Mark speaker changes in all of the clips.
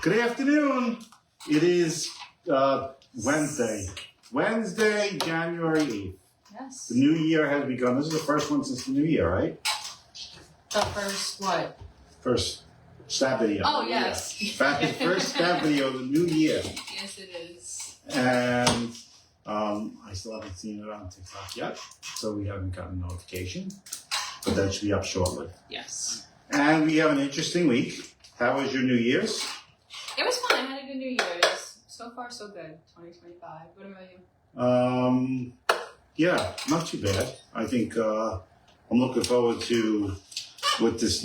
Speaker 1: Good afternoon. It is Wednesday, January 8th.
Speaker 2: Yes.
Speaker 1: The new year has begun. This is the first one since the new year, right?
Speaker 2: The first what?
Speaker 1: First stab video.
Speaker 2: Oh, yes.
Speaker 1: First stab video of the new year.
Speaker 2: Yes, it is.
Speaker 1: And I still haven't seen it on TikTok yet, so we haven't gotten a notification. But that should be up shortly.
Speaker 2: Yes.
Speaker 1: And we have an interesting week. How was your New Year's?
Speaker 2: It was fun. I had a good New Year's. So far, so good. 2025. What about you?
Speaker 1: Yeah, not too bad. I think I'm looking forward to what this.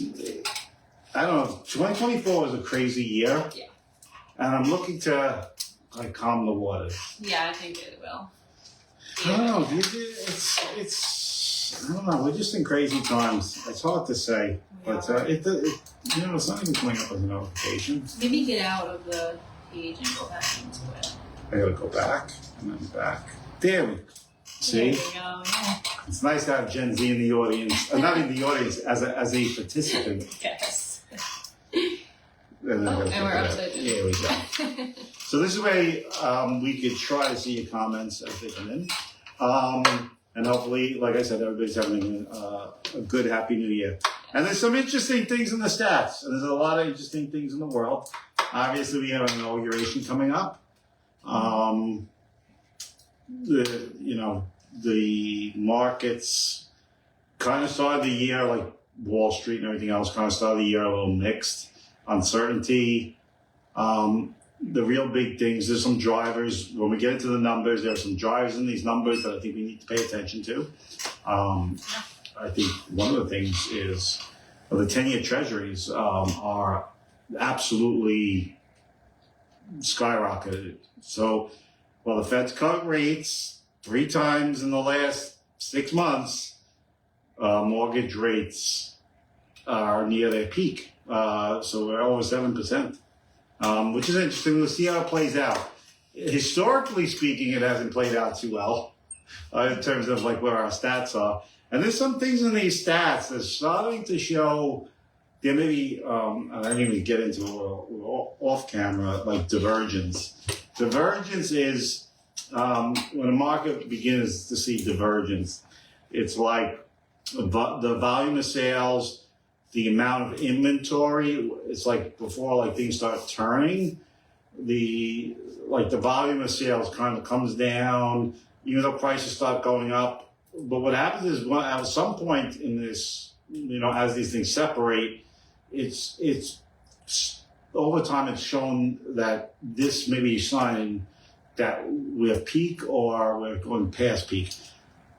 Speaker 1: I don't know. 2024 was a crazy year.
Speaker 2: Yeah.
Speaker 1: And I'm looking to calm the waters.
Speaker 2: Yeah, I think it will.
Speaker 1: I don't know. I don't know. We're just in crazy times. It's hard to say, but it's not even coming up as a notification.
Speaker 2: Maybe get out of the page and go back into it.
Speaker 1: I gotta go back and then back. There we go. See?
Speaker 2: There we go. Yeah.
Speaker 1: It's nice to have Gen Z in the audience, not in the audience, as a participant.
Speaker 2: Yes.
Speaker 1: And
Speaker 2: we're upside down.
Speaker 1: There we go. So this is where we could try to see your comments as they come in. And hopefully, like I said, everybody's having a good, happy New Year. And there's some interesting things in the stats. And there's a lot of interesting things in the world. Obviously, we have an inauguration coming up. The markets kind of started the year, like Wall Street and everything else, kind of started the year a little mixed. Uncertainty. The real big things, there's some drivers. When we get into the numbers, there are some drivers in these numbers that I think we need to pay attention to. I think one of the things is the 10-year treasuries are absolutely skyrocketed. So while the Fed's cut rates 3 times in the last 6 months, mortgage rates are near their peak. So we're over 7%. Which is interesting. We'll see how it plays out. Historically speaking, it hasn't played out too well in terms of where our stats are. And there's some things in these stats that's starting to show there may be, I didn't even get into off camera, like divergence. Divergence is when a market begins to see divergence, it's like the volume of sales, the amount of inventory. It's like before things start turning, the volume of sales kind of comes down, even though prices start going up. But what happens is at some point in this, as these things separate, it's over time it's shown that this may be a sign that we're peak or we're going past peak.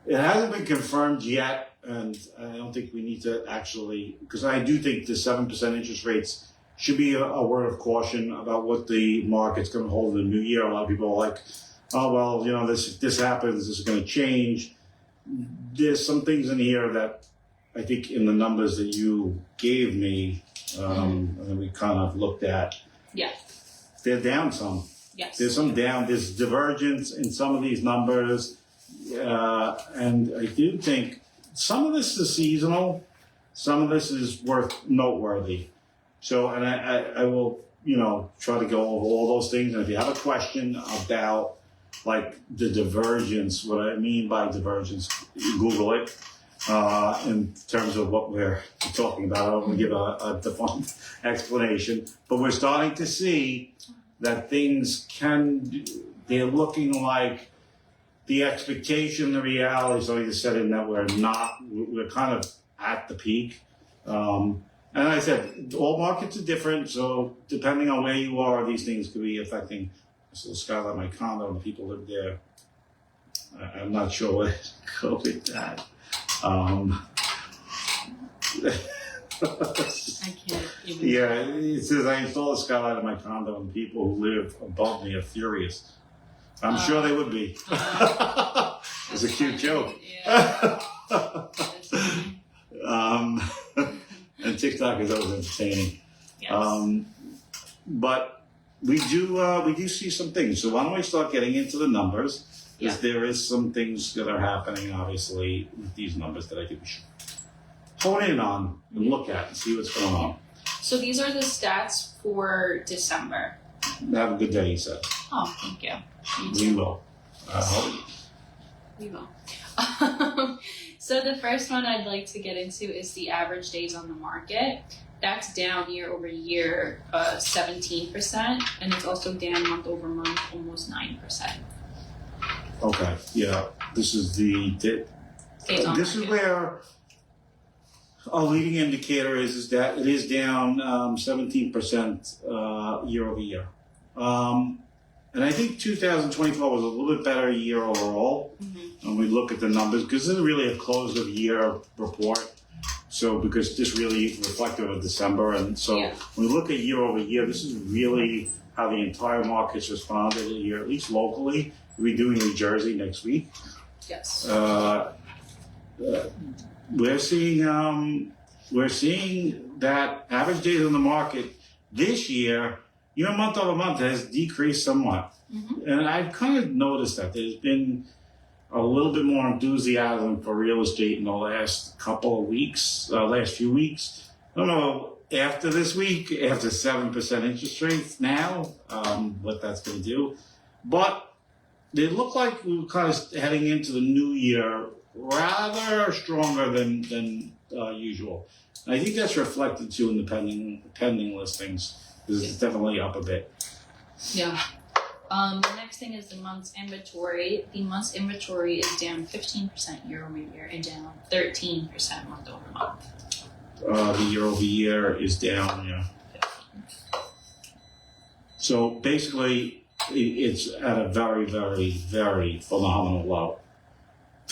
Speaker 1: It hasn't been confirmed yet. And I don't think we need to actually, because I do think the 7% interest rates should be a word of caution about what the market's going to hold in the new year. A lot of people are like, oh, well, this happens, this is going to change. There's some things in here that I think in the numbers that you gave me, and then we kind of looked at, they're down some.
Speaker 2: Yes.
Speaker 1: There's some down, there's divergence in some of these numbers. And I do think some of this is seasonal. Some of this is noteworthy. So, and I will, try to go over all those things. And if you have a question about the divergence, what I mean by divergence, Google it in terms of what we're talking about. I don't want to give a defined explanation, but we're starting to see that things they're looking like the expectation, the reality, so you said in that we're kind of at the peak. And I said, all markets are different, so depending on where you are, these things could be affecting this little skyline, my condo, and the people live there. I'm not sure where to go with that.
Speaker 2: I can't even.
Speaker 1: Yeah, it says I installed a skylight in my condo, and people who live above me are furious. I'm sure they would be. It's a cute joke.
Speaker 2: Yeah.
Speaker 1: And TikTok is always entertaining.
Speaker 2: Yes.
Speaker 1: But we do see some things. So why don't we start getting into the numbers? Because there is some things that are happening, obviously, with these numbers that I think we should hone in on and look at and see what's going on.
Speaker 2: So these are the stats for December.
Speaker 1: Have a good day, he said.
Speaker 2: Oh, thank you.
Speaker 1: We will.
Speaker 2: We will. So the first one I'd like to get into is the average days on the market. That's down year over year 17%, and it's also down month over month almost 9%.
Speaker 1: Okay, yeah. This is this is where a leading indicator is that it is down 17% year over year. And I think 2024 was a little bit better year overall.
Speaker 2: Mm-hmm.
Speaker 1: When we look at the numbers, because this is really a close of year report. So because this really reflective of December, and so when we look at year over year, this is really how the entire market's responded here, at least locally. We're doing New Jersey next week.
Speaker 2: Yes.
Speaker 1: We're seeing that average days on the market this year, month over month has decreased somewhat.
Speaker 2: Mm-hmm.
Speaker 1: And I've kind of noticed that there's been a little bit more enthusiasm for real estate in the last couple of weeks, last few weeks. I don't know, after this week, after 7% interest rates now, what that's going to do. But they look like we're kind of heading into the new year rather stronger than usual. And I think that's reflected too in the pending listings. This is definitely up a bit.
Speaker 2: Yeah. The next thing is the month's inventory. The month's inventory is down 15% year over year and down 13% month over month.
Speaker 1: The year over year is down, yeah.
Speaker 2: 15.
Speaker 1: So basically, it's at a very, very, very phenomenal low.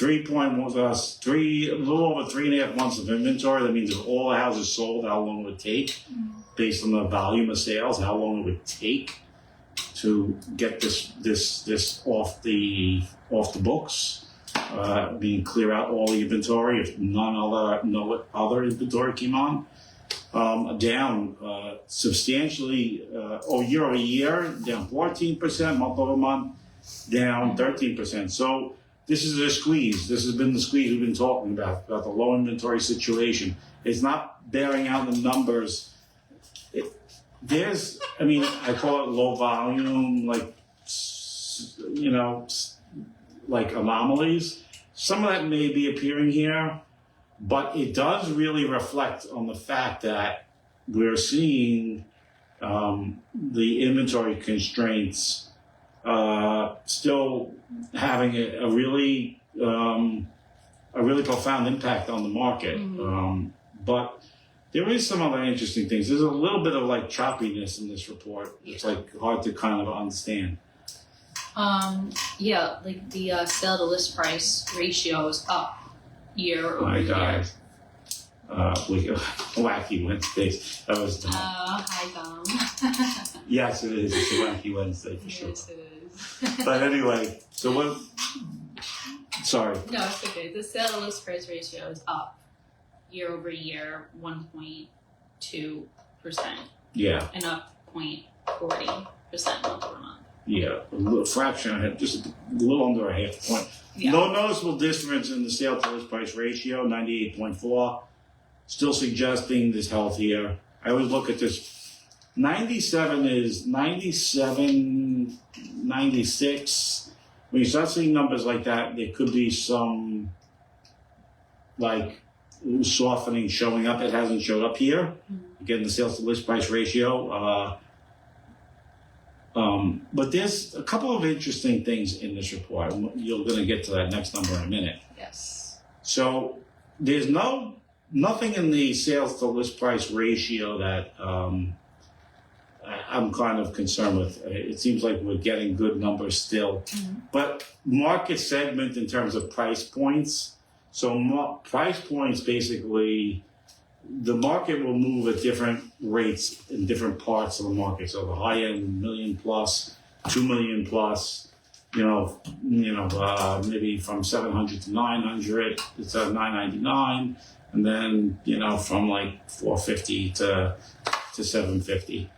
Speaker 1: A little over 3.5 months of inventory. That means if all the houses sold, how long it would take, based on the volume of sales, how long it would take to get this off the books, being clear out all the inventory if no other inventory came on. Down substantially year over year, down 14%, month over month, down 13%. So this is a squeeze. This has been the squeeze we've been talking about the low inventory situation. It's not bearing out the numbers. I call it low volume, like anomalies. Some of that may be appearing here, but it does really reflect on the fact that we're seeing the inventory constraints still having a really profound impact on the market.
Speaker 2: Mm-hmm.
Speaker 1: But there is some other interesting things. There's a little bit of choppiness in this report. It's hard to kind of understand.
Speaker 2: The sale to list price ratio is up year over year.
Speaker 1: My God. Wacky Wednesdays. That was dumb.
Speaker 2: Hi, Dom.
Speaker 1: Yes, it is. It's a Wacky Wednesday for sure.
Speaker 2: Yes, it is.
Speaker 1: But anyway, so what? Sorry.
Speaker 2: No, it's okay. The sale to list price ratio is up year over year 1.2%.
Speaker 1: Yeah.
Speaker 2: And up 0.40% month over month.
Speaker 1: Yeah, a little fraction, just a little under a half point.
Speaker 2: Yeah.
Speaker 1: No noticeable difference in the sale to list price ratio, 98.4. Still suggesting this health here. I always look at this. 97 is 97, 96. When you start seeing numbers like that, there could be some softening showing up. It hasn't showed up here.
Speaker 2: Mm-hmm.
Speaker 1: Again, the sales to list price ratio. But there's a couple of interesting things in this report. You're going to get to that next number in a minute.
Speaker 2: Yes.
Speaker 1: So there's nothing in the sales to list price ratio that I'm kind of concerned with. It seems like we're getting good numbers still. Mm-hmm. But market segment in terms of price points. So price points basically, the market will move at different rates in different parts of the market. So the high end, million plus, 2 million plus, maybe from 700 to 900, it's at 999, and then from 450 to 750.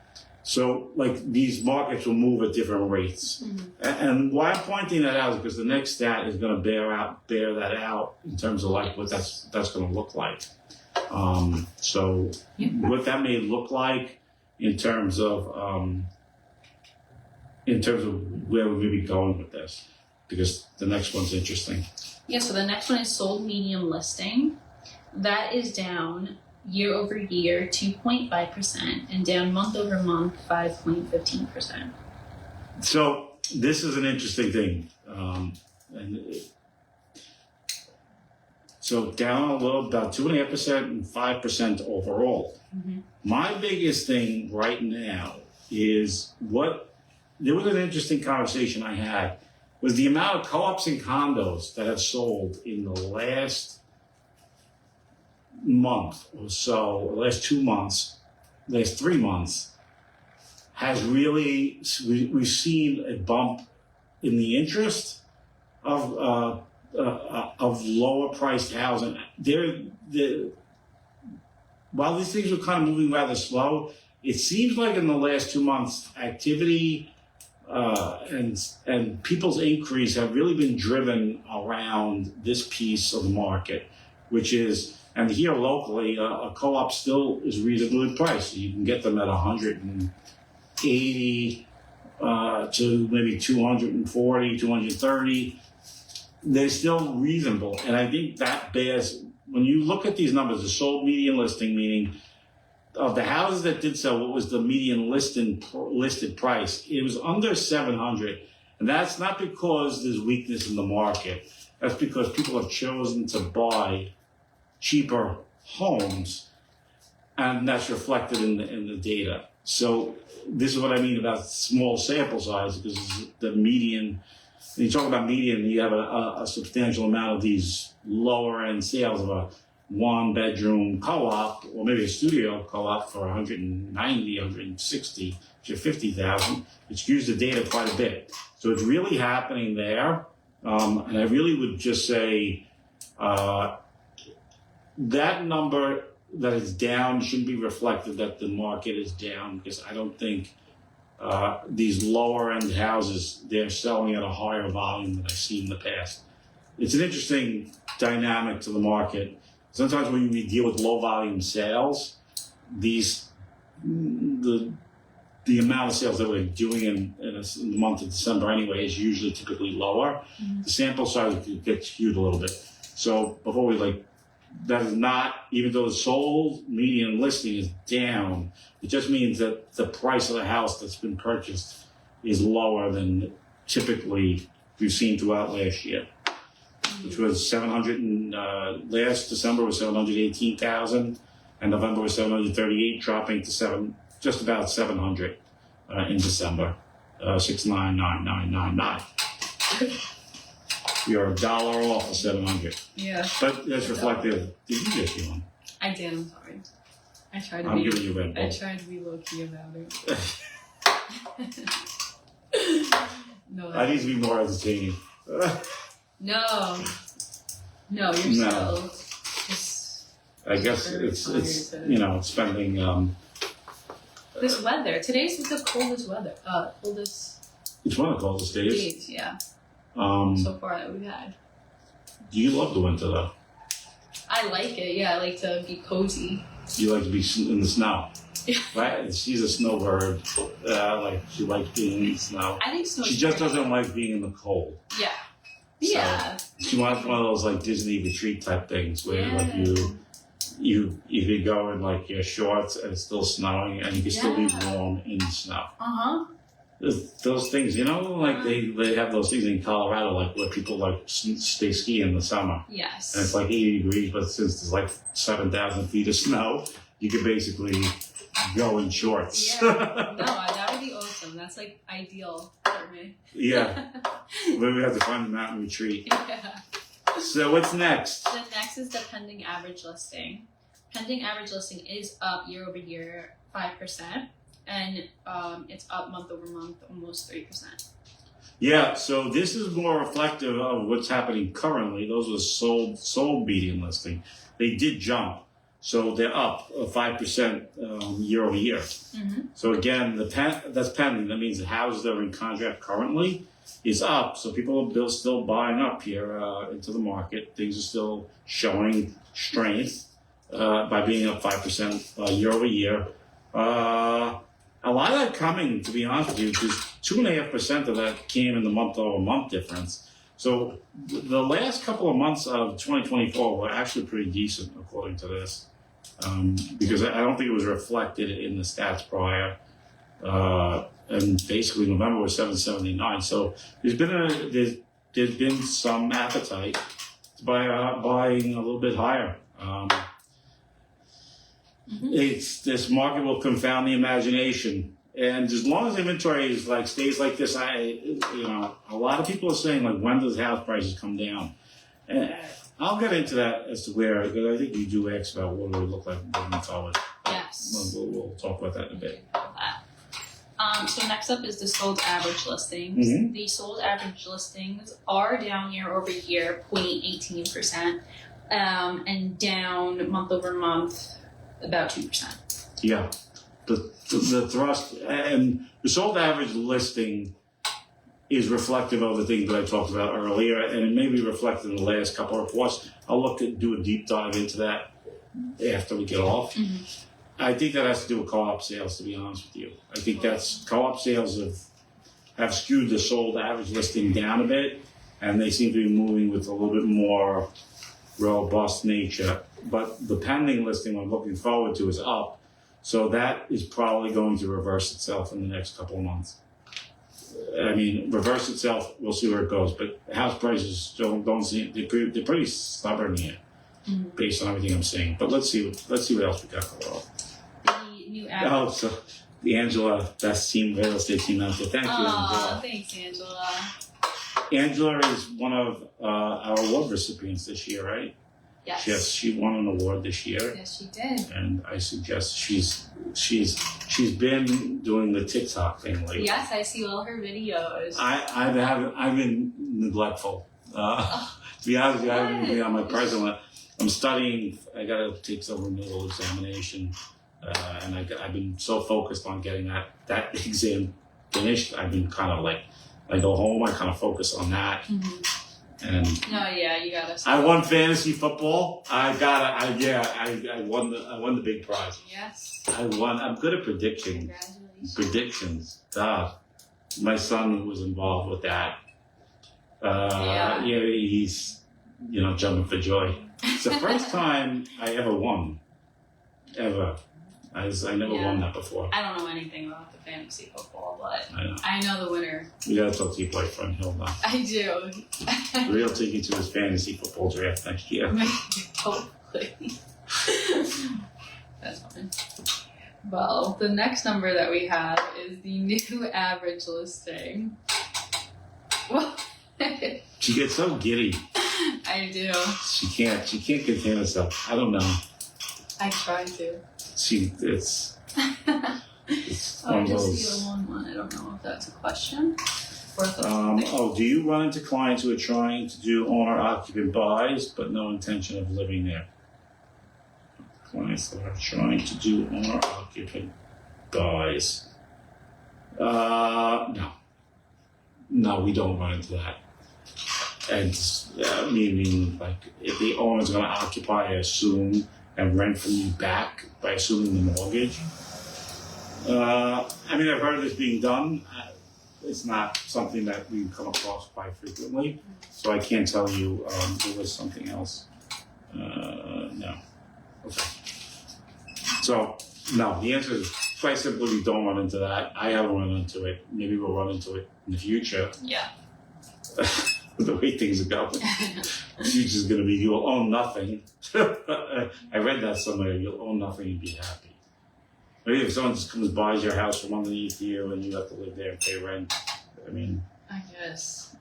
Speaker 1: So these markets will move at different rates. Mm-hmm. And why I'm pointing that out is because the next stat is going to bear that out in terms of what that's going to look like. So what that may look like in terms of where we may be going with this, because the next one's interesting.
Speaker 2: Yeah, so the next one is sold medium listing. That is down year over year 2.5% and down month over month 5.15%.
Speaker 1: So this is an interesting thing. So down a little, about 2.5% and 5% overall.
Speaker 2: Mm-hmm.
Speaker 1: My biggest thing right now is there was an interesting conversation I had, was the amount of co-ops and condos that have sold in the last month or so, last 2 months, last 3 months, has really, we've seen a bump in the interest of lower priced housing. While these things were kind of moving rather slow, it seems like in the last 2 months, activity and people's increase have really been driven around this piece of the market, which is, and here locally, a co-op still is reasonably priced. You can get them at 180 to maybe 240, 230. They're still reasonable. And I think that bears, when you look at these numbers, the sold median listing, meaning of the houses that did sell, what was the median listed price? It was under 700. And that's not because there's weakness in the market. That's because people have chosen to buy cheaper homes, and that's reflected in the data. So this is what I mean about small sample size, because the median, when you talk about median, you have a substantial amount of these lower end sales of a 1-bedroom co-op, or maybe a studio co-op for 190, 160 to 50,000. It skews the data quite a bit. So it's really happening there. And I really would just say that number that is down shouldn't be reflected that the market is down, because I don't think these lower end houses, they're selling at a higher volume than I've seen in the past. It's an interesting dynamic to the market. Sometimes when we deal with low volume sales, the amount of sales that we're doing in the month of December anyway is usually typically lower. Mm-hmm. The sample size gets skewed a little bit. So before we that is not, even though the sold median listing is down, it just means that the price of the house that's been purchased is lower than typically we've seen throughout last year, which was 700 and last December was 718,000, and November was 738, dropping to just about 700 in December, 699,999. You're $1 off of 700.
Speaker 2: Yeah.
Speaker 1: But that's reflective. Did you get you one?
Speaker 2: I did, I'm sorry. I tried to
Speaker 1: I'm giving you Red Bull.
Speaker 2: I tried to be low-key about it. No,
Speaker 1: I need to be more entertaining.
Speaker 2: No, you're still just...
Speaker 1: I guess it's spending...
Speaker 2: this weather. Today's the coldest weather. Coldest...
Speaker 1: It's one of the coldest days.
Speaker 2: Yeah.
Speaker 1: So
Speaker 2: far that we've had.
Speaker 1: You love the winter, though.
Speaker 2: I like it. Yeah, I like to be cozy.
Speaker 1: You like to be in the snow. Right? She's a snowbird. She likes being in the snow.
Speaker 2: I think snow.
Speaker 1: She just doesn't like being in the cold.
Speaker 2: Yeah.
Speaker 1: So
Speaker 2: Yeah.
Speaker 1: She wants one of those Disney retreat type things where you could go in your shorts and it's still snowing and you can still be warm in the snow. Those things, they have those things in Colorado, where people stay ski in the summer.
Speaker 2: Yes.
Speaker 1: And it's 80 degrees, but since there's 7,000 feet of snow, you can basically go in shorts.
Speaker 2: Yeah. No, that would be awesome. That's ideal for me.
Speaker 1: Yeah. But we have to find a mountain retreat.
Speaker 2: Yeah.
Speaker 1: So what's next?
Speaker 2: The next is the pending average listing. Pending average listing is up year over year 5%. And it's up month over month almost 3%.
Speaker 1: Yeah, so this is more reflective of what's happening currently. Those were sold median listing. They did jump, so they're up 5% year over year. Mm-hmm. So again, that's pending. That means the houses that are in contract currently is up. So people are still buying up here into the market. Things are still showing strength. by being up 5% year over year. A lot of that coming, to be honest with you, because 2.5% of that came in the month-over-month difference. So the last couple of months of 2024 were actually pretty decent, according to this, because I don't think it was reflected in the stats prior. And basically November was 779. So there's been some appetite by buying a little bit higher. This market will confound the imagination, and as long as inventory is stays like this, a lot of people are saying when does house prices come down? And I'll get into that as to where, because I think you do ask about what it would look like moving forward.
Speaker 2: Yes.
Speaker 1: We'll talk about that in a bit.
Speaker 2: So next up is the sold average listings.
Speaker 1: Mm-hmm.
Speaker 2: The sold average listings are down year over year, 0.18%, and down month over month, about 2%.
Speaker 1: Yeah, the thrust and the sold average listing is reflective of the things that I talked about earlier, and it may be reflected in the last couple of reports. I'll do a deep dive into that after we get off.
Speaker 2: Mm-hmm.
Speaker 1: I think that has to do with co-op sales, to be honest with you. I think that's co-op sales have skewed the sold average listing down a bit, and they seem to be moving with a little bit more robust nature. But the pending listing I'm looking forward to is up, so that is probably going to reverse itself in the next couple of months. I mean, reverse itself, we'll see where it goes, but house prices don't seem, they're pretty stubborn here, based on everything I'm seeing. But let's see what else we got going on.
Speaker 2: The new average.
Speaker 1: So the Angela, best real estate team out there. Thank you, Angela.
Speaker 2: Thanks, Angela.
Speaker 1: Angela is one of our award recipients this year, right?
Speaker 2: Yes.
Speaker 1: She won an award this year.
Speaker 2: Yes, she did.
Speaker 1: And I suggest she's been doing the TikTok thing lately.
Speaker 2: Yes, I see all her videos.
Speaker 1: I've been neglectful. To be honest with you, I haven't been on my personal. I'm studying. I got to take some renewal examination, and I've been so focused on getting that exam finished. I've been kind of I go home, I kind of focus on that.
Speaker 2: Mm-hmm.
Speaker 1: And
Speaker 2: you gotta.
Speaker 1: I won fantasy football. I won the big prize.
Speaker 2: Yes.
Speaker 1: I won. I'm good at prediction.
Speaker 2: Congratulations.
Speaker 1: Predictions. My son was involved with that. He's jumping for joy. It's the first time I ever won. Ever. I never won that before.
Speaker 2: I don't know anything about the fantasy football, but
Speaker 1: I
Speaker 2: know the winner.
Speaker 1: You gotta talk to your boyfriend, Hilda.
Speaker 2: I do.
Speaker 1: We'll take you to his fantasy football draft next year.
Speaker 2: Hopefully. That's fine. Well, the next number that we have is the new average listing.
Speaker 1: She gets so giddy.
Speaker 2: I do.
Speaker 1: She can't contain herself. I don't know.
Speaker 2: I try to.
Speaker 1: It's one
Speaker 2: I
Speaker 1: of
Speaker 2: just
Speaker 1: those.
Speaker 2: see a long one. I don't know if that's a question or if that's
Speaker 1: do you run into clients who are trying to do owner-occupant buys but no intention of living there? Clients that are trying to do owner-occupant buys. No, we don't run into that. And meaning if the owner's going to occupy, I assume, and rent from you back by assuming the mortgage. I've heard of this being done. It's not something that we come across quite frequently, so I can't tell you there was something else. No. Okay. So, no, the answer is quite simply we don't run into that. I haven't run into it. Maybe we'll run into it in the future.
Speaker 2: Yeah.
Speaker 1: The way things are going. The future's going to be you'll own nothing. I read that somewhere. You'll own nothing and be happy. Maybe if someone just comes buys your house from underneath you and you have to live there and pay rent.
Speaker 2: I guess.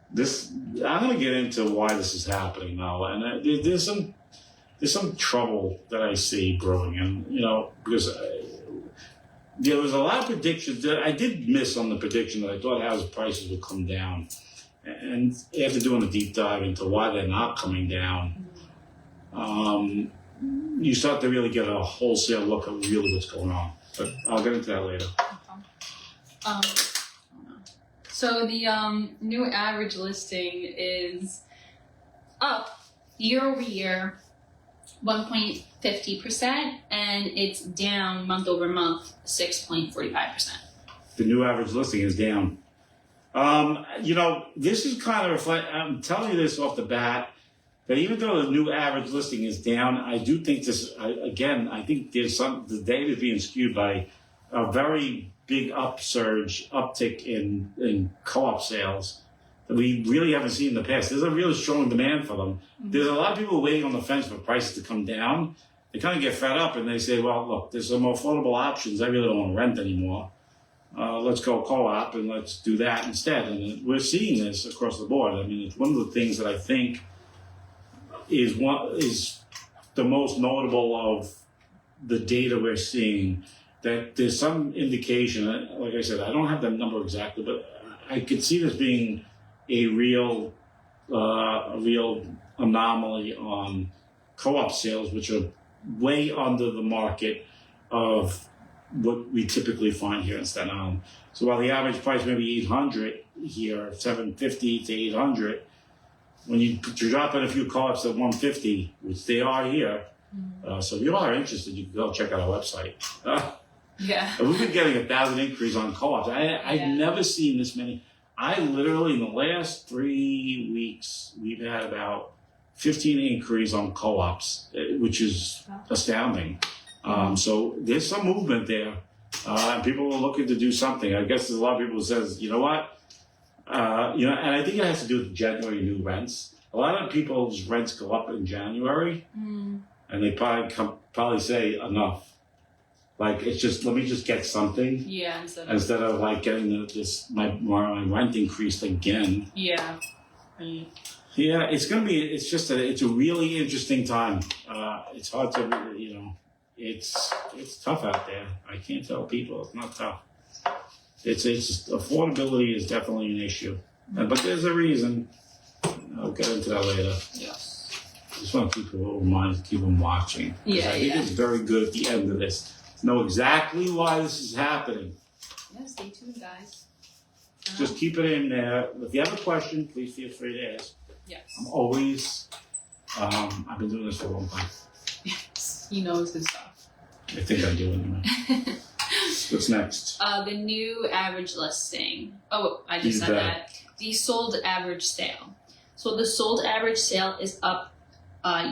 Speaker 1: I'm going to get into why this is happening now. And there's some trouble that I see brewing. And, because there was a lot of predictions that I did miss on the prediction that I thought house prices would come down. And after doing a deep dive into why they're not coming down, you start to really get a wholesale look at really what's going on. But I'll get into that later.
Speaker 2: So the new average listing is up year over year 1.50%, and it's down month over month 6.45%.
Speaker 1: The new average listing is down. This is kind of I'm telling you this off the bat, that even though the new average listing is down, I do think I think the data is being skewed by a very big uptick in co-op sales that we really haven't seen in the past. There's a really strong demand for them. Mm-hmm. There's a lot of people waiting on the fence for prices to come down. They kind of get fed up and they say, well, look, there's some affordable options. I really don't want to rent anymore. Let's go co-op and let's do that instead. And we're seeing this across the board. I mean, it's one of the things that I think is the most notable of the data we're seeing, that there's some indication, like I said, I don't have that number exactly, but I could see this being a real anomaly on co-op sales, which are way under the market of what we typically find here in Staten Island. So while the average price may be $800 here, $750 to $800, when you drop in a few co-ops at $150, which they are here, so if you are interested, you can go check out our website.
Speaker 2: Yeah.
Speaker 1: We've been getting 1,000 increase on co-ops. I've never seen this many. I literally, in the last 3 weeks, we've had about 15 increase on co-ops, which is astounding. So there's some movement there. People are looking to do something. I guess there's a lot of people who says, you know what? And I think it has to do with January new rents. A lot of people's rents go up in January, and they probably say enough. Like, it's just, let me just get something.
Speaker 2: Yeah,
Speaker 1: instead of like getting my rent increased again.
Speaker 2: Yeah. Right.
Speaker 1: Yeah, it's a really interesting time. It's hard to, it's tough out there. I can't tell people it's not tough. It's affordability is definitely an issue, but there's a reason. I'll get into that later.
Speaker 2: Yes.
Speaker 1: I just want to keep people reminded, keep them watching.
Speaker 2: Yeah,
Speaker 1: I think it's very good at the end of this to know exactly why this is happening.
Speaker 2: Yeah, stay tuned, guys.
Speaker 1: Just keep it in there. If you have a question, please feel free to ask.
Speaker 2: Yes.
Speaker 1: I'm always. I've been doing this for a long time.
Speaker 2: Yes, he knows his stuff.
Speaker 1: I think I do anyway. What's next?
Speaker 2: The new average listing. Oh, I just said that. The sold average sale. So the sold average sale is up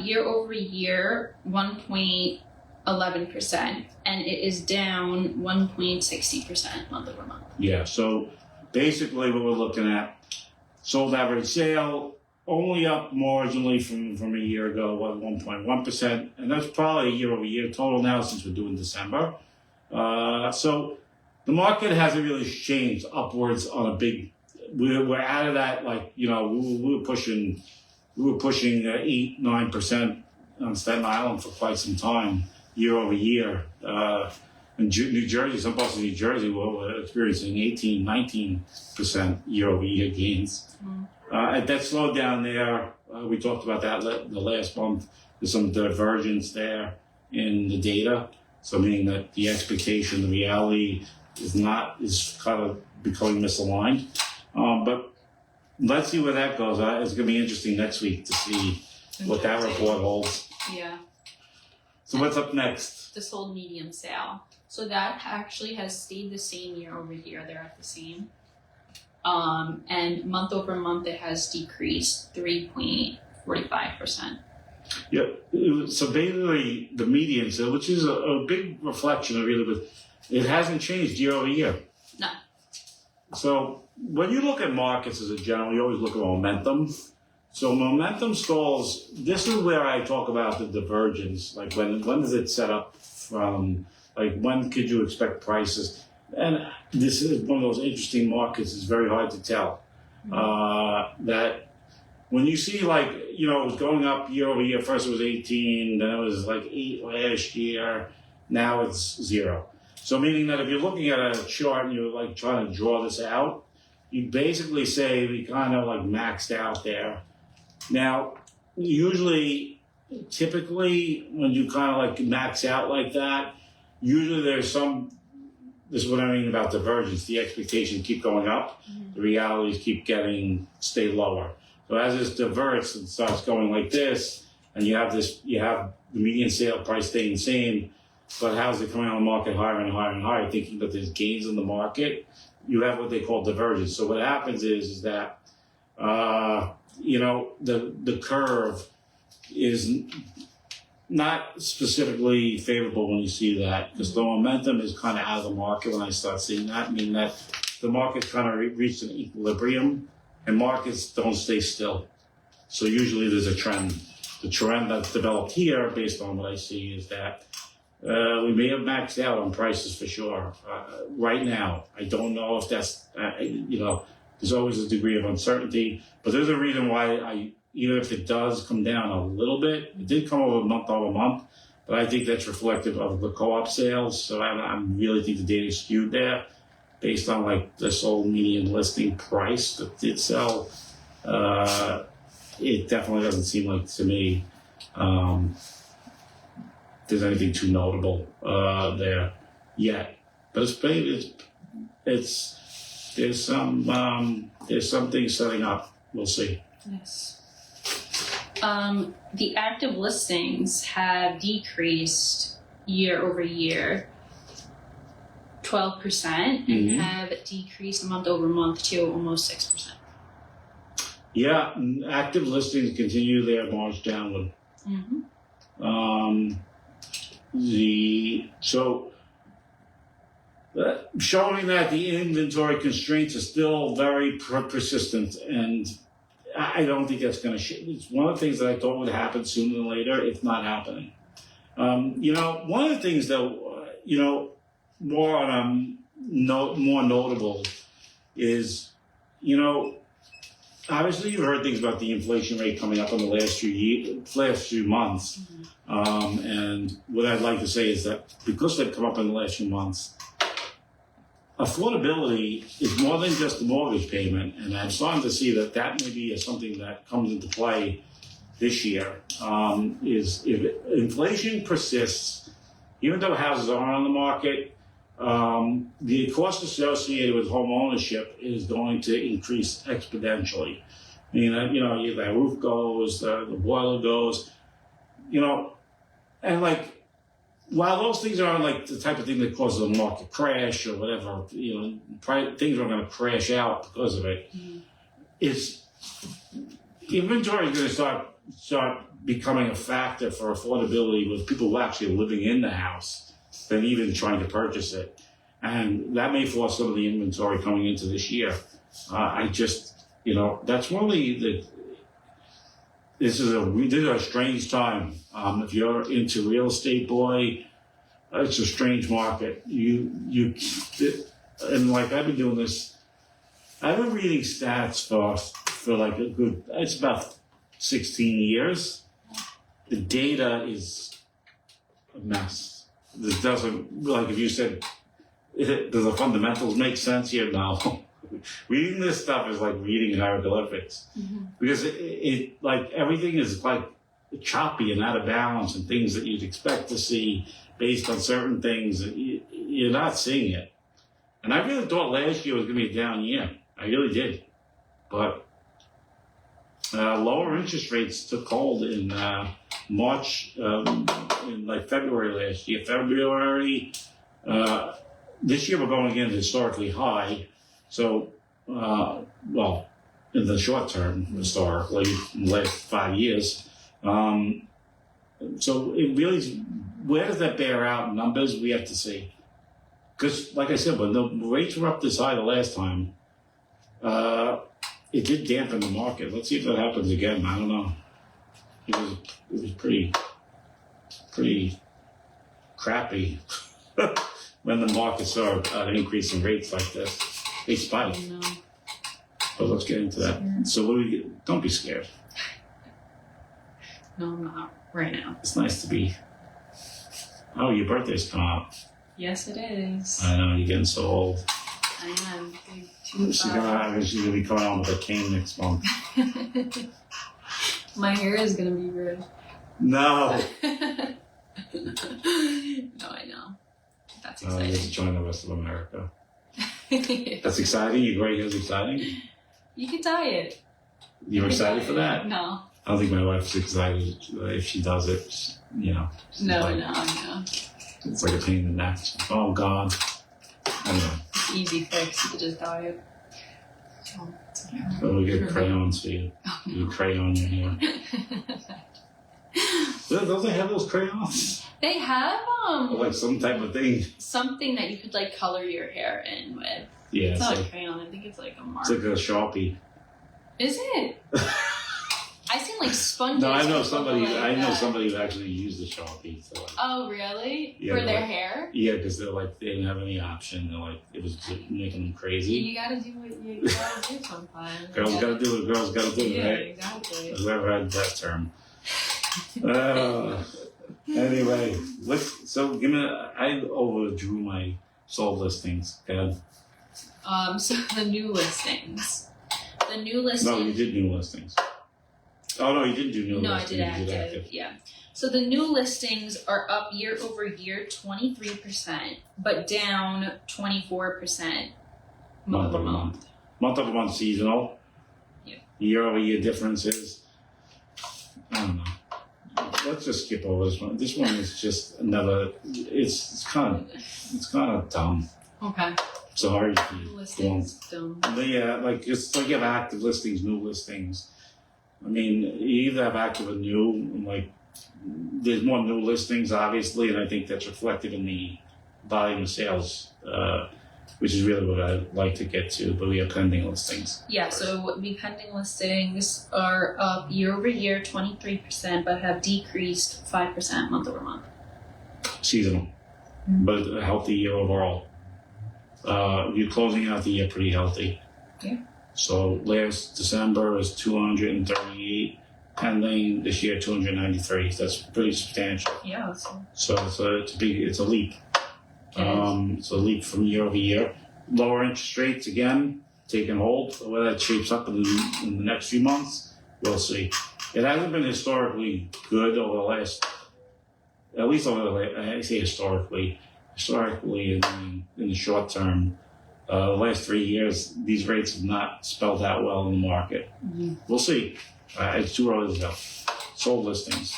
Speaker 2: year over year 1.11%, and it is down 1.60% month over month.
Speaker 1: Yeah, so basically what we're looking at, sold average sale only up marginally from a year ago, 1.1%, and that's probably year over year total now since we're doing December. So the market hasn't really changed upwards on a big. We're out of that, like, we were pushing 8-9% on Staten Island for quite some time, year over year. In New Jersey, some parts of New Jersey were experiencing 18-19% year over year gains. That slowed down there. We talked about that the last month. There's some divergence there in the data. So meaning that the expectation, the reality is kind of becoming misaligned. But let's see where that goes. It's going to be interesting next week to see what that report holds.
Speaker 2: Yeah.
Speaker 1: So what's up next?
Speaker 2: The sold medium sale. So that actually has stayed the same year over year. They're at the same. And month over month, it has decreased 3.45%.
Speaker 1: Yeah. So basically, the median sale, which is a big reflection of really, but it hasn't changed year over year.
Speaker 2: No. So
Speaker 1: when you look at markets as a general, you always look at momentum. So momentum stalls, this is where I talk about the divergence. Like when does it set up from, like when could you expect prices? And this is one of those interesting markets. It's very hard to tell. That when you see it was going up year over year, first it was 18, then it was like 8 last year, now it's 0. So meaning that if you're looking at a chart and you're like trying to draw this out, you basically say we kind of like maxed out there. Now, typically when you kind of like max out like that, usually there's this is what I mean about divergence. The expectations keep going up, the realities stay lower. So as this diverts and starts going like this, and you have the median sale price staying the same, but houses are coming on the market higher and higher and higher, thinking that there's gains in the market. You have what they call divergence. So what happens is that the curve is not specifically favorable when you see that, because the momentum is kind of out of the market when I start seeing that. I mean that the market's kind of reached an equilibrium, and markets don't stay still. So usually there's a trend. The trend that's developed here, based on what I see, is that we may have maxed out on prices for sure. Right now, I don't know if that's, there's always a degree of uncertainty, but there's a reason why even if it does come down a little bit, it did come over month, but I think that's reflective of the co-op sales. So I really think the data is skewed there based on like the sold median listing price that did sell. It definitely doesn't seem like to me there's anything too notable there yet. But there's some things setting up. We'll see.
Speaker 2: Yes. The active listings have decreased year over year 12% and have decreased month over month to almost 6%.
Speaker 1: Yeah, active listings continue their march downward. Showing that the inventory constraints are still very persistent, and I don't think that's going to it's one of the things that I thought would happen sooner than later. It's not happening. One of the things that, more notable is, obviously you've heard things about the inflation rate coming up in the last few months. And what I'd like to say is that because they've come up in the last few months, affordability is more than just the mortgage payment, and I'm starting to see that may be something that comes into play this year. Is if inflation persists, even though houses aren't on the market, the cost associated with home ownership is going to increase exponentially. I mean, the roof goes, the boiler goes, and like, while those things aren't like the type of thing that causes a market crash or whatever, things are going to crash out because of it. It's inventory is going to start becoming a factor for affordability with people who are actually living in the house than even trying to purchase it, and that may force some of the inventory coming into this year. That's really This is a strange time. If you're into real estate, boy, it's a strange market. And like I've been doing this, I've been reading stats for like it's about 16 years. The data is a mess. This doesn't, like if you said, does the fundamentals make sense here? No. Reading this stuff is like reading hieroglyphics, because it like everything is like choppy and out of balance, and things that you'd expect to see based on certain things, you're not seeing it. And I really thought last year was going to be a down year. I really did. But lower interest rates took hold in March, in like February last year. This year we're going again historically high. So, in the short term, historically, in the last 5 years. So it really, where does that bear out in numbers? We have to see. Because, like I said, when the rates were up this high the last time, it did dampen the market. Let's see if that happens again. I don't know. It was pretty crappy when the market saw an increase in rates like this. They spiked. But let's get into that. So don't be scared.
Speaker 2: No, I'm not right now.
Speaker 1: It's nice to be. Oh, your birthday's coming up.
Speaker 2: Yes, it is.
Speaker 1: I know, you're getting so old.
Speaker 2: I am.
Speaker 1: She's gonna be coming on with a cane next month.
Speaker 2: My hair is gonna be red.
Speaker 1: No.
Speaker 2: No, I know. That's exciting.
Speaker 1: You have to join the rest of America. That's exciting? Your gray hair's exciting?
Speaker 2: You can dye it.
Speaker 1: You're excited for that?
Speaker 2: No.
Speaker 1: I don't think my wife's excited if she does it. You know,
Speaker 2: No.
Speaker 1: it's like a pain in the neck. Oh God. Anyway,
Speaker 2: Easy fix. You could just diet.
Speaker 1: so we get crayons for you. You crayon your hair. Don't they have those crayons?
Speaker 2: They have
Speaker 1: Or like some type of thing.
Speaker 2: something that you could like color your hair in with.
Speaker 1: Yeah,
Speaker 2: It's not a crayon. I think it's like a
Speaker 1: it's
Speaker 2: marker.
Speaker 1: like a Sharpie.
Speaker 2: Is it? I seen like sponges.
Speaker 1: No, I know
Speaker 2: or
Speaker 1: somebody.
Speaker 2: something like
Speaker 1: I know
Speaker 2: that.
Speaker 1: somebody who actually used a Sharpie. So like,
Speaker 2: Oh, really?
Speaker 1: Yeah,
Speaker 2: For their
Speaker 1: like-
Speaker 2: hair?
Speaker 1: yeah, because they're like they didn't have any option. They're like it was just making them crazy.
Speaker 2: You gotta do what you gotta do sometimes.
Speaker 1: Girls gotta do it. Girls gotta do it,
Speaker 2: Yeah,
Speaker 1: right?
Speaker 2: exactly.
Speaker 1: Whoever had that term. Anyway, so give me. I overdrew my sold listings. Go ahead.
Speaker 2: So the new listings. The new listings.
Speaker 1: No, you did new listings. Oh no, you didn't do new
Speaker 2: No, I
Speaker 1: listings.
Speaker 2: did
Speaker 1: You
Speaker 2: active. Yeah. So the new listings are up year over year 23%, but down 24% month over month.
Speaker 1: Month over month seasonal.
Speaker 2: Yeah.
Speaker 1: Year over year differences. I don't know. Let's just skip over this one. This one is just another. It's kind of dumb.
Speaker 2: Okay.
Speaker 1: Sorry.
Speaker 2: Listings done.
Speaker 1: But yeah, like it's like you have active listings, new listings. I mean, you either have active or new. And like, there's more new listings, obviously, and I think that's reflected in the volume of sales, which is really what I'd like to get to. But we have pending listings.
Speaker 2: Yeah, so the pending listings are up year over year 23%, but have decreased 5% month over month.
Speaker 1: Seasonal, but a healthy year overall. You're closing out the year pretty healthy.
Speaker 2: Yeah.
Speaker 1: So last December is 238 pending. This year 293. That's pretty substantial.
Speaker 2: Yeah,
Speaker 1: So it's a leap. It's a leap from year over year. Lower interest rates again taking hold. Where that shapes up in the next few months, we'll see. It hasn't been historically good over the last, at least over the I say historically in the short term. The last 3 years, these rates have not spelled out well in the market.
Speaker 2: Mm-hmm.
Speaker 1: We'll see. It's too early to tell. Sold listings.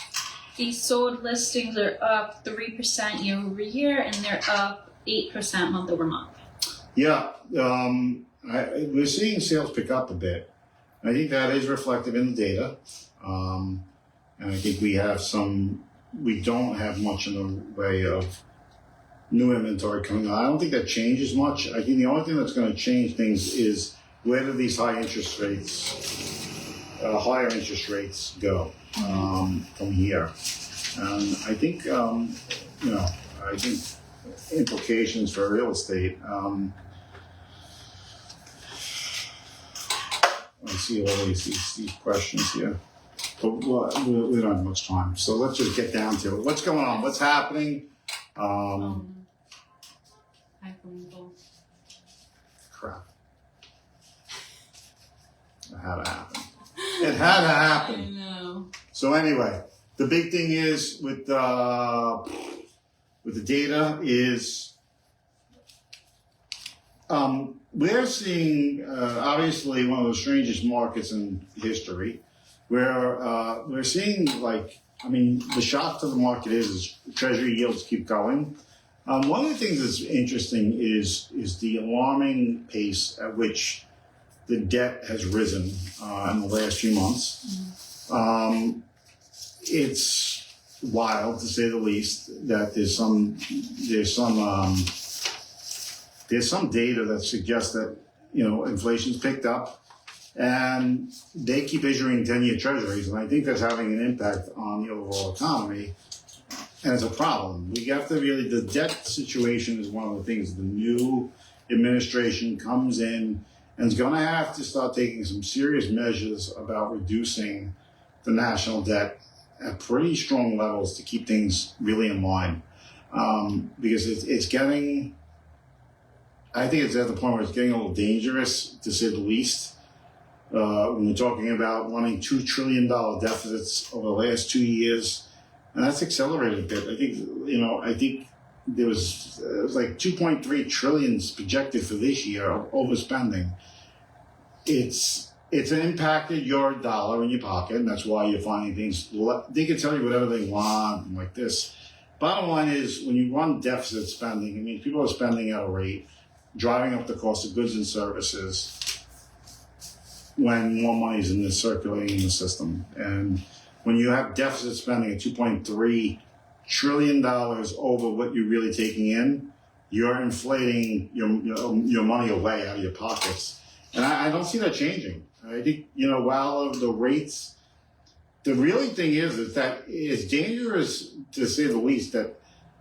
Speaker 2: These sold listings are up 3% year over year, and they're up 8% month over month.
Speaker 1: Yeah, we're seeing sales pick up a bit. I think that is reflected in the data. And I think we don't have much in the way of new inventory coming on. I don't think that changes much. I think the only thing that's going to change things is where do these higher interest rates go from here. And I think, I think implications for real estate. I see all these questions here, but we don't have much time. So let's just get down to it. What's going on? What's happening? Crap. It had to happen. It had to happen.
Speaker 2: I know.
Speaker 1: So anyway, the big thing is with the data is we're seeing obviously one of the strangest markets in history, where we're seeing the shock to the market is treasury yields keep going. One of the things that's interesting is the alarming pace at which the debt has risen in the last few months. It's wild, to say the least, that there's some data that suggests that inflation's picked up, and they keep issuing 10-year treasuries, and I think that's having an impact on the overall economy. And it's a problem. We have to the debt situation is one of the things. The new administration comes in and is going to have to start taking some serious measures about reducing the national debt at pretty strong levels to keep things really in line. Because it's getting, I think it's at the point where it's getting a little dangerous, to say the least. When we're talking about running $2 trillion deficits over the last 2 years, and that's accelerated a bit. I think there was it was like 2.3 trillion projected for this year of overspending. It's it's impacted your dollar in your pocket, and that's why you're finding things. They can tell you whatever they want, and like this. Bottom line is, when you run deficit spending, I mean, people are spending at a rate, driving up the cost of goods and services when more money is circulating in the system. And when you have deficit spending at $2.3 trillion over what you're really taking in, you're inflating your money away out of your pockets. And I don't see that changing. I think, while the rates, the really thing is that it's dangerous, to say the least, that,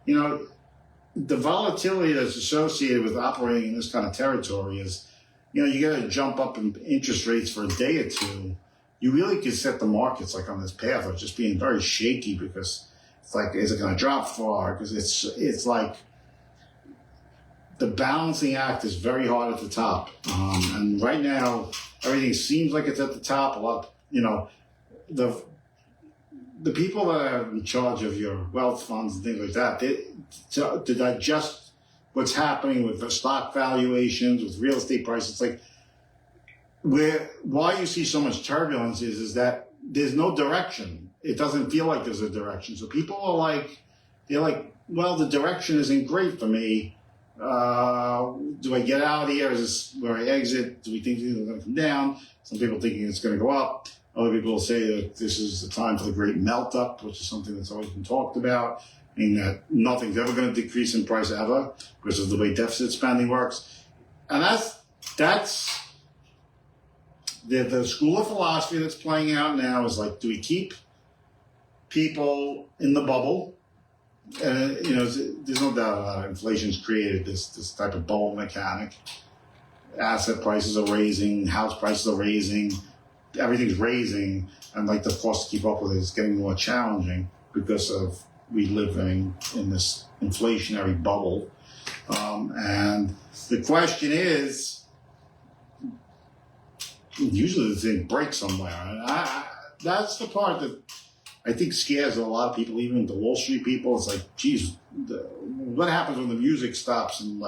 Speaker 1: the volatility that's associated with operating in this kind of territory is, you got to jump up in interest rates for a day or two. You really can set the markets like on this path of just being very shaky, because it's like, is it going to drop far? Because it's like the balancing act is very hard at the top. And right now, everything seems like it's at the top. A lot, the people that are in charge of your wealth funds and things like that, to digest what's happening with the stock valuations, with real estate prices, like why you see so much turbulence is that there's no direction. It doesn't feel like there's a direction. So people are they're like, well, the direction isn't great for me. Do I get out here? Is this where I exit? Do we think things are going to come down? Some people thinking it's going to go up. Other people will say that this is the time for the great melt up, which is something that's always been talked about, meaning that nothing's ever going to decrease in price ever because of the way deficit spending works. And that's the school of philosophy that's playing out now is like, do we keep people in the bubble? There's no doubt about it. Inflation's created this type of bubble mechanic. Asset prices are raising, house prices are raising, everything's raising, and like the cost to keep up with it is getting more challenging because of we living in this inflationary bubble. And the question is, usually the thing breaks somewhere, and that's the part that I think scares a lot of people, even the Wall Street people. It's like, geez, what happens when the music stops and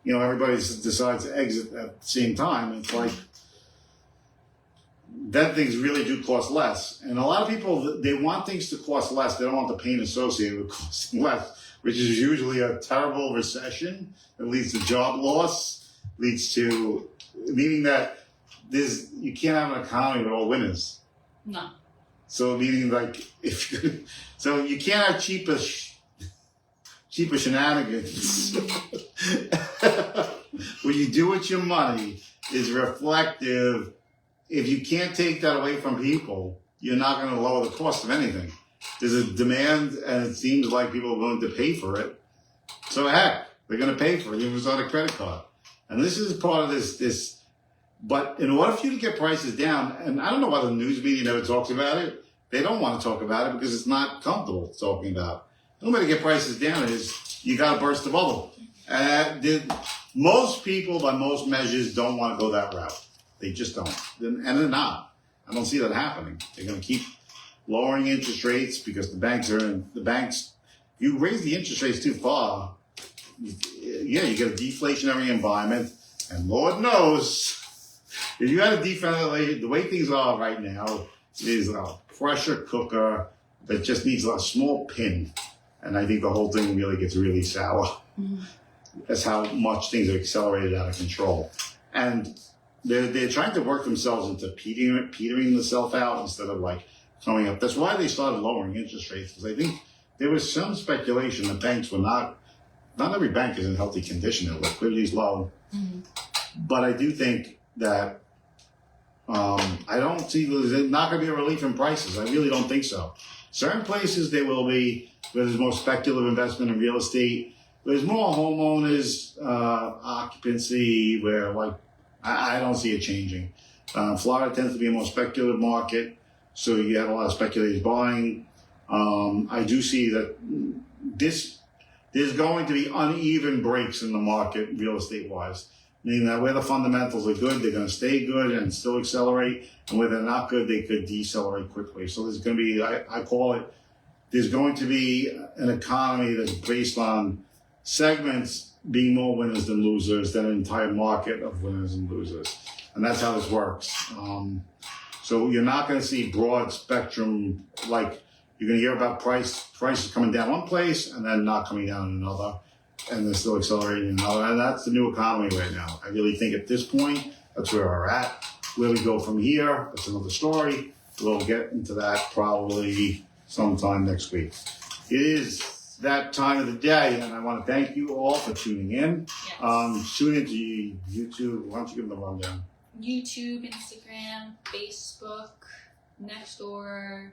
Speaker 1: everybody decides to exit at the same time? It's like, that things really do cost less. And a lot of people, they want things to cost less. They don't want the pain associated with costing less, which is usually a terrible recession that leads to job loss, meaning that you can't have an economy with all winners.
Speaker 2: No.
Speaker 1: So meaning so you can't have cheaper shenanigans. What you do with your money is reflective. If you can't take that away from people, you're not going to lower the cost of anything. There's a demand, and it seems like people are willing to pay for it. So heck, they're going to pay for it even if it's on a credit card. And this is part of this. But in order for you to get prices down, and I don't know why the news media never talks about it. They don't want to talk about it because it's not comfortable talking about. The only way to get prices down is you got to burst the bubble. Most people, by most measures, don't want to go that route. They just don't. And they're not. I don't see that happening. They're going to keep lowering interest rates because the banks, you raise the interest rates too far, you get a deflationary environment. And Lord knows, if you had a deflationary, the way things are right now is a pressure cooker that just needs a small pin. And I think the whole thing really gets really sour. Mm-hmm. That's how much things are accelerated out of control. And they're trying to work themselves into petering themselves out instead of coming up. That's why they started lowering interest rates, because I think there was some speculation that banks were not every bank is in healthy condition. Their liquidity is low. Mm-hmm. But I do think that I don't see there's not going to be a relief in prices. I really don't think so. Certain places there will be, where there's more speculative investment in real estate. There's more homeowners occupancy where I don't see it changing. Florida tends to be a more speculative market, so you have a lot of speculators buying. I do see that there's going to be uneven breaks in the market real estate wise. Meaning that where the fundamentals are good, they're going to stay good and still accelerate. And where they're not good, they could decelerate quickly. So there's going to be, I call it, there's going to be an economy that's based on segments being more winners than losers than an entire market of winners and losers. and that's how this works. So you're not going to see broad spectrum, like you're going to hear about prices coming down one place and then not coming down in another, and they're still accelerating in another. And that's the new economy right now. I really think at this point, that's where we're at. Where we go from here, that's another story. We'll get into that probably sometime next week. It is that time of the day, and I want to thank you all for tuning in.
Speaker 2: Yes.
Speaker 1: Tune into YouTube. Why don't you give them the rundown?
Speaker 2: YouTube, Instagram, Facebook, Nextdoor,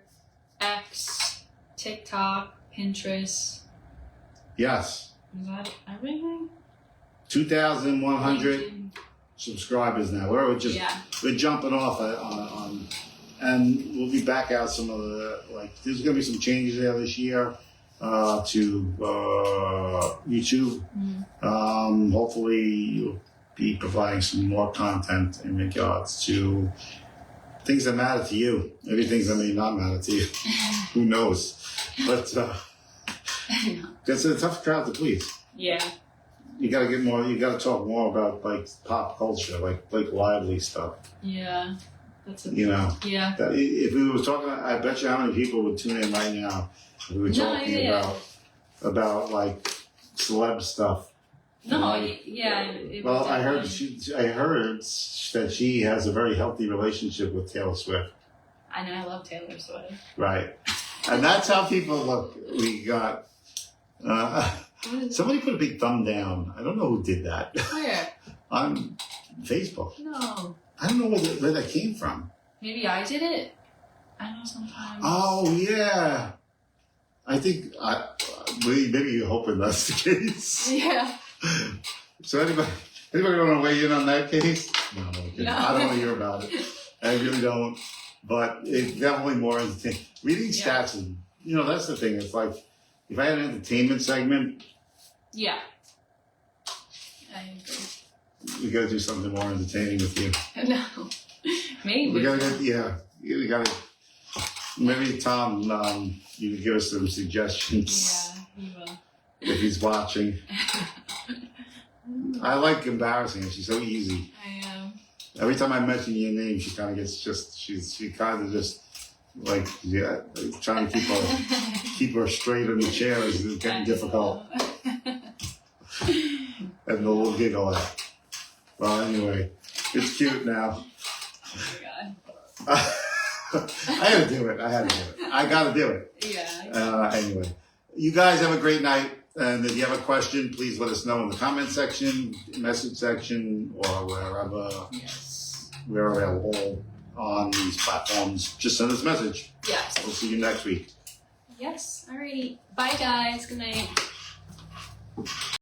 Speaker 2: X, TikTok, Pinterest.
Speaker 1: Yes.
Speaker 2: Is that everything?
Speaker 1: 2,100
Speaker 2: LinkedIn.
Speaker 1: subscribers now. We're jumping off on, and we'll be back out some of the, there's going to be some changes there this year to YouTube. Hopefully you'll be providing some more content in regards to things that matter to you. Maybe things that may not matter to you. Who knows? But it's a tough crowd to please.
Speaker 2: Yeah.
Speaker 1: You gotta get more. You gotta talk more about pop culture, like Blake Lively stuff.
Speaker 2: Yeah, that's a
Speaker 1: Yeah. If we were talking, I bet you how many people would tune in right now if we were talking about celeb stuff. Well, I heard that she has a very healthy relationship with Taylor Swift.
Speaker 2: I know, I love Taylor Swift.
Speaker 1: Right, and that's how people look. We got. Somebody put a big thumb down. I don't know who did that.
Speaker 2: Where?
Speaker 1: On Facebook.
Speaker 2: No.
Speaker 1: I don't know where that came from.
Speaker 2: Maybe I did it. I know sometimes.
Speaker 1: Oh yeah. I think maybe you're hoping that's the case.
Speaker 2: Yeah.
Speaker 1: So anybody want to weigh in on that case? No. I don't want to hear about it. I really don't. But it's definitely more entertaining. Reading stats is, that's the thing. It's like, if I had an entertainment segment,
Speaker 2: yeah, I agree.
Speaker 1: We got to do something more entertaining with you.
Speaker 2: No, maybe
Speaker 1: we got to we got to. Maybe Tom, you can give us some suggestions.
Speaker 2: Yeah, he will.
Speaker 1: If he's watching. I like embarrassing her. She's so easy.
Speaker 2: I am.
Speaker 1: Every time I mention your name, she kind of gets she kind of just. Trying to keep her straight in the chair is getting difficult. And the little giggle at. Well, anyway, it's cute now.
Speaker 2: Oh my God.
Speaker 1: I had to do it. I got to do it.
Speaker 2: Yeah.
Speaker 1: Anyway, you guys have a great night. And if you have a question, please let us know in the comment section, message section, or wherever we're available on these platforms. Just send us a message.
Speaker 2: Yes.
Speaker 1: We'll see you next week.
Speaker 2: Yes. Alrighty. Bye, guys. Good night.